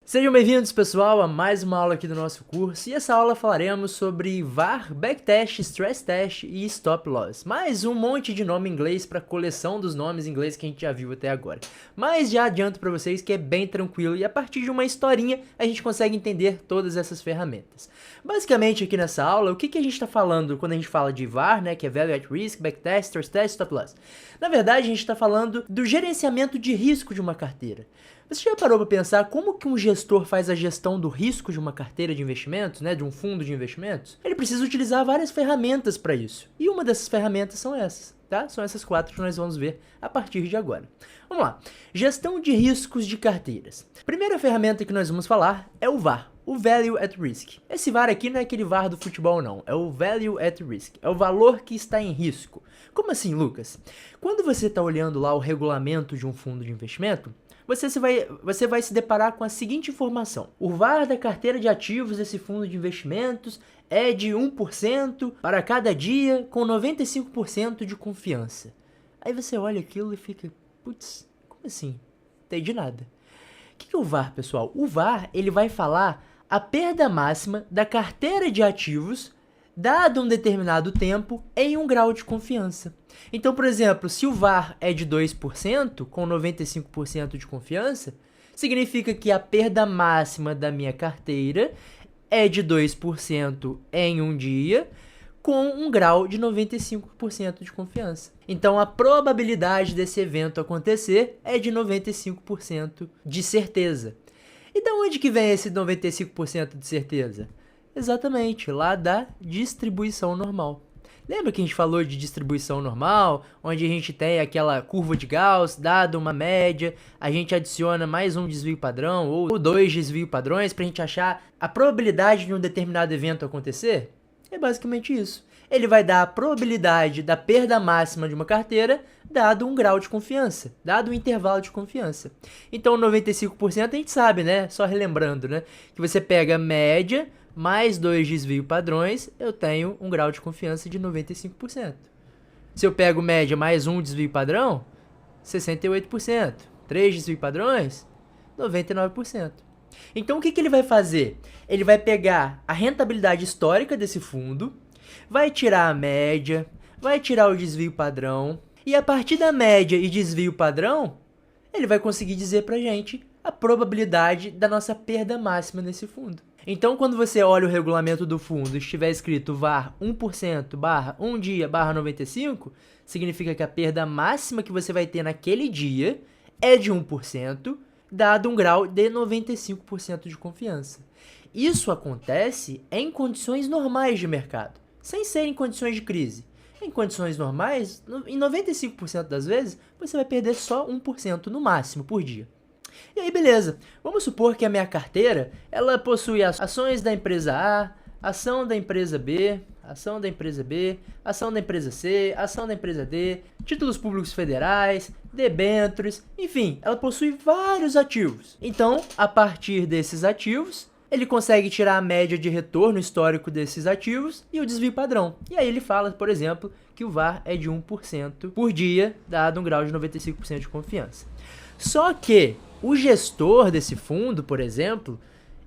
Sejam bem-vindos, pessoal, a mais uma aula aqui do nosso curso, e essa aula falaremos sobre VAR, Backtest, Stress Test e Stop Loss. Mais um monte de nome em inglês para a coleção dos nomes em inglês que a gente já viu até agora. Mas já adianto para vocês que é bem tranquilo e a partir de uma historinha a gente consegue entender todas essas ferramentas. Basicamente aqui nessa aula, o que a gente está falando quando a gente fala de VAR, né, que é Value at Risk, Backtest, Stress Test, Stop Loss? Na verdade, a gente está falando do gerenciamento de risco de uma carteira. Você já parou para pensar como que um gestor faz a gestão do risco de uma carteira de investimentos, né, de um fundo de investimentos? Ele precisa utilizar várias ferramentas para isso. E uma dessas ferramentas são essas, tá? São essas 4 que nós vamos ver a partir de agora. Vamos lá. Gestão de riscos de carteiras. Primeira ferramenta que nós vamos falar é o VAR. O Value at Risk. Esse VAR aqui não é aquele VAR do futebol não, é o Value at Risk, é o valor que está em risco. Como assim, Lucas? Quando você está olhando lá o regulamento de um fundo de investimento, você vai se deparar com a seguinte informação. O VAR da carteira de ativos desse fundo de investimentos é de 1% para cada dia com 95% de confiança. Aí você olha aquilo e fica, putz, como assim? Não entendi nada. O que é o VAR, pessoal? O VAR ele vai falar a perda máxima da carteira de ativos dado um determinado tempo em um grau de confiança. Então, por exemplo, se o VAR é de 2%, com 95% de confiança, significa que a perda máxima da minha carteira é de 2% em um dia, com um grau de 95% de confiança. Então, a probabilidade desse evento acontecer é de 95% de certeza. E de onde que vem esse 95% de certeza? Exatamente, lá da distribuição normal. Lembra que a gente falou de distribuição normal, onde a gente tem aquela curva de Gauss, dado uma média, a gente adiciona mais um desvio padrão ou 2 desvios padrões para a gente achar a probabilidade de um determinado evento acontecer? É basicamente isso. Ele vai dar a probabilidade da perda máxima de uma carteira dado um grau de confiança, dado um intervalo de confiança. Então, 95% a gente sabe, né? Só relembrando, né? Que você pega a média mais 2 desvios padrões, eu tenho um grau de confiança de 95%. Se eu pego média mais um desvio padrão, 68%. 3 desvios padrões, 99%. Então, o que ele vai fazer? Ele vai pegar a rentabilidade histórica desse fundo, vai tirar a média, vai tirar o desvio padrão, e a partir da média e desvio padrão, ele vai conseguir dizer pra gente a probabilidade da nossa perda máxima nesse fundo. Então, quando você olha o regulamento do fundo e estiver escrito VAR 1% barra 1 dia barra 95, significa que a perda máxima que você vai ter naquele dia é de 1%, dado um grau de 95% de confiança. Isso acontece em condições normais de mercado, sem ser em condições de crise. Em condições normais, em 95% das vezes, você vai perder só 1% no máximo por dia. E aí, beleza. Vamos supor que a minha carteira, ela possui ações da empresa A, ação da empresa B, ação da empresa B, ação da empresa C, ação da empresa D, títulos públicos federais, debêntures, enfim, ela possui vários ativos. Então, a partir desses ativos, ele consegue tirar a média de retorno histórico desses ativos e o desvio padrão. E aí ele fala, por exemplo, que o VAR é de 1% por dia, dado um grau de 95% de confiança. Só que o gestor desse fundo, por exemplo,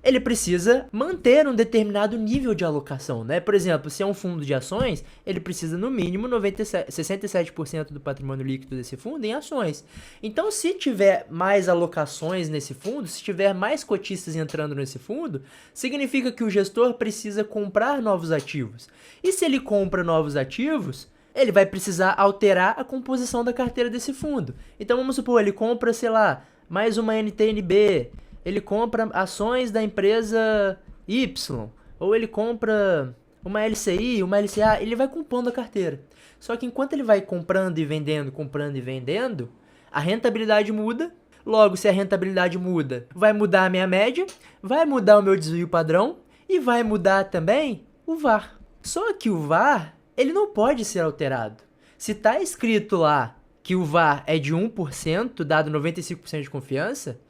ele precisa manter um determinado nível de alocação, né? Por exemplo, se é um fundo de ações, ele precisa no mínimo 67% do patrimônio líquido desse fundo em ações. Então, se tiver mais alocações nesse fundo, se tiver mais cotistas entrando nesse fundo, significa que o gestor precisa comprar novos ativos. E se ele compra novos ativos, ele vai precisar alterar a composição da carteira desse fundo. Então, vamos supor, ele compra, sei lá, mais uma NTNB, ele compra ações da empresa Y, ou ele compra uma LCI, uma LCA, ele vai compondo a carteira. Só que enquanto ele vai comprando e vendendo, a rentabilidade muda. Logo, se a rentabilidade muda, vai mudar a minha média, vai mudar o meu desvio padrão e vai mudar também o VAR. Só que o VAR, ele não pode ser alterado. Se está escrito lá que o VAR é de 1%, dado 95% de confiança,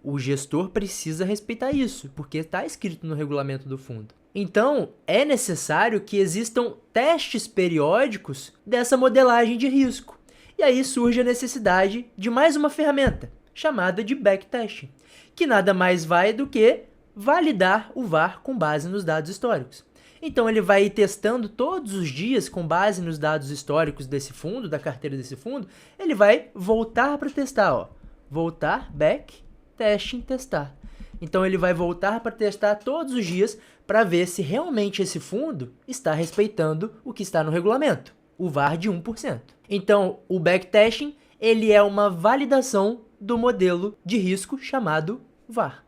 o gestor precisa respeitar isso, porque está escrito no regulamento do fundo. Então, é necessário que existam testes periódicos dessa modelagem de risco. E aí surge a necessidade de mais uma ferramenta, chamada de backtesting, que nada mais vai do que validar o VAR com base nos dados históricos. Então ele vai ir testando todos os dias com base nos dados históricos desse fundo, da carteira desse fundo, ele vai voltar para testar, ó. Voltar, back, testing, testar. Então ele vai voltar para testar todos os dias para ver se realmente esse fundo está respeitando o que está no regulamento, o VAR de 1%. Então o backtesting, ele é uma validação do modelo de risco chamado VAR,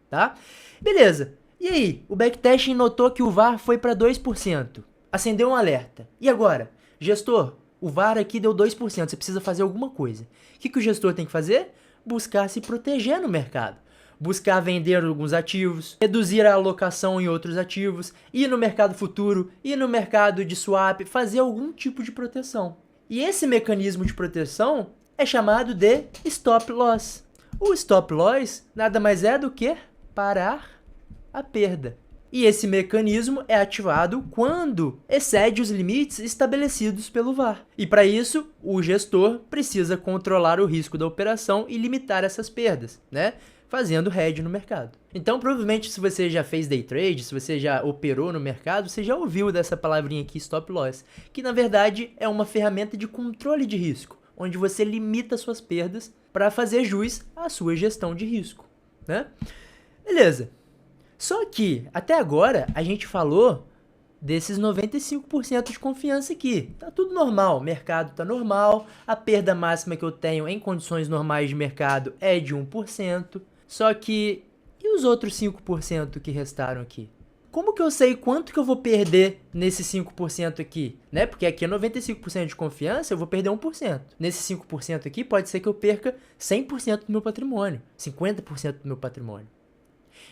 tá? Beleza. E aí, o backtesting notou que o VAR foi para 2%. Acendeu um alerta. E agora? Gestor, o VAR aqui deu 2%, você precisa fazer alguma coisa. O que o gestor tem que fazer? Buscar se proteger no mercado. Buscar vender alguns ativos, reduzir a alocação em outros ativos, ir no mercado futuro, ir no mercado de swap, fazer algum tipo de proteção. E esse mecanismo de proteção é chamado de stop loss. O stop loss nada mais é do que parar a perda. E esse mecanismo é ativado quando excede os limites estabelecidos pelo VAR. E para isso, o gestor precisa controlar o risco da operação e limitar essas perdas, né? Fazendo hedge no mercado. Então, provavelmente, se você já fez day trade, se você já operou no mercado, você já ouviu dessa palavrinha aqui, stop loss, que na verdade é uma ferramenta de controle de risco, onde você limita suas perdas para fazer jus à sua gestão de risco, né? Beleza. Só que, até agora, a gente falou desses 95% de confiança aqui. Tá tudo normal, o mercado tá normal, a perda máxima que eu tenho em condições normais de mercado é de 1%. Só que, e os outros 5% que restaram aqui? Como que eu sei quanto que eu vou perder nesses 5% aqui? Né? Porque aqui é 95% de confiança, eu vou perder 1%. Nesses 5% aqui, pode ser que eu perca 100% do meu patrimônio, 50% do meu patrimônio.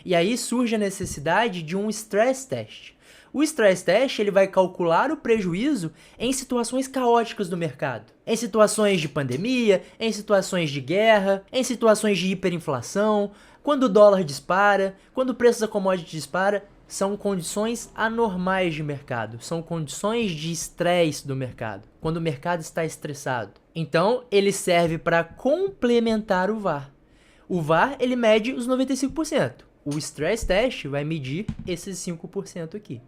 E aí surge a necessidade de um stress test. O stress test ele vai calcular o prejuízo em situações caóticas do mercado. Em situações de pandemia, em situações de guerra, em situações de hiperinflação, quando o dólar dispara, quando o preço da commodity dispara. São condições anormais de mercado, são condições de estresse do mercado, quando o mercado está estressado. Então, ele serve para complementar o VAR. O VAR ele mede os 95%. O stress test vai medir esses 5% aqui.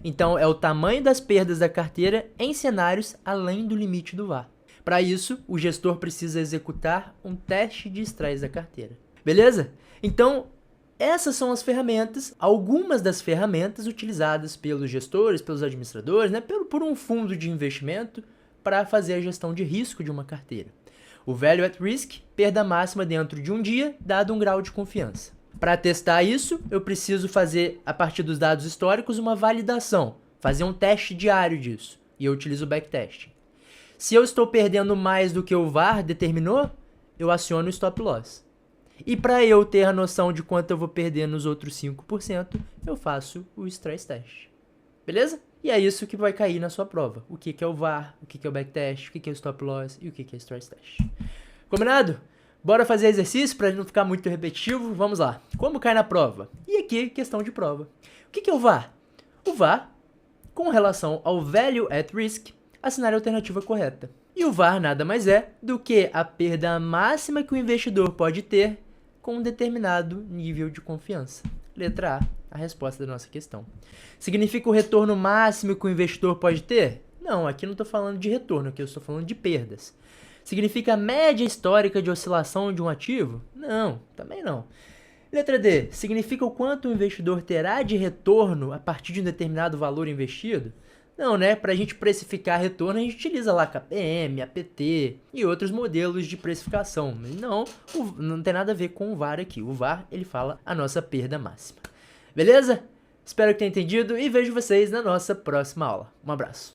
Então, é o tamanho das perdas da carteira em cenários além do limite do VAR. Para isso, o gestor precisa executar um teste de estresse da carteira. Beleza? Então, essas são as ferramentas, algumas das ferramentas utilizadas pelos gestores, pelos administradores, né, por um fundo de investimento para fazer a gestão de risco de uma carteira. O Value at Risk, perda máxima dentro de um dia, dado um grau de confiança. Para testar isso, eu preciso fazer, a partir dos dados históricos, uma validação, fazer um teste diário disso, e eu utilizo o backtesting. Se eu estou perdendo mais do que o VAR determinou, eu aciono o stop loss. E para eu ter a noção de quanto eu vou perder nos outros 5%, eu faço o stress test. Beleza? E é isso que vai cair na sua prova. O que é o VAR, o que é o backtest, o que é o stop loss e o que é o stress test. Combinado? Bora fazer exercício para não ficar muito repetitivo? Vamos lá. Como cai na prova? E aqui, questão de prova. O que é o VAR? O VAR, com relação ao Value at Risk, assinar a alternativa correta. E o VAR nada mais é do que a perda máxima que o investidor pode ter com um determinado nível de confiança. Letra A resposta da nossa questão. Significa o retorno máximo que o investidor pode ter? Não, aqui não estou falando de retorno, aqui eu estou falando de perdas. Significa a média histórica de oscilação de um ativo? Não, também não. Letra D. Significa o quanto o investidor terá de retorno a partir de um determinado valor investido? Não, né? Para a gente precificar retorno, a gente utiliza lá KPM, APT e outros modelos de precificação. Não, não tem nada a ver com o VAR aqui. O VAR, ele fala a nossa perda máxima. Beleza? Espero que tenha entendido e vejo vocês na nossa próxima aula. Um abraço.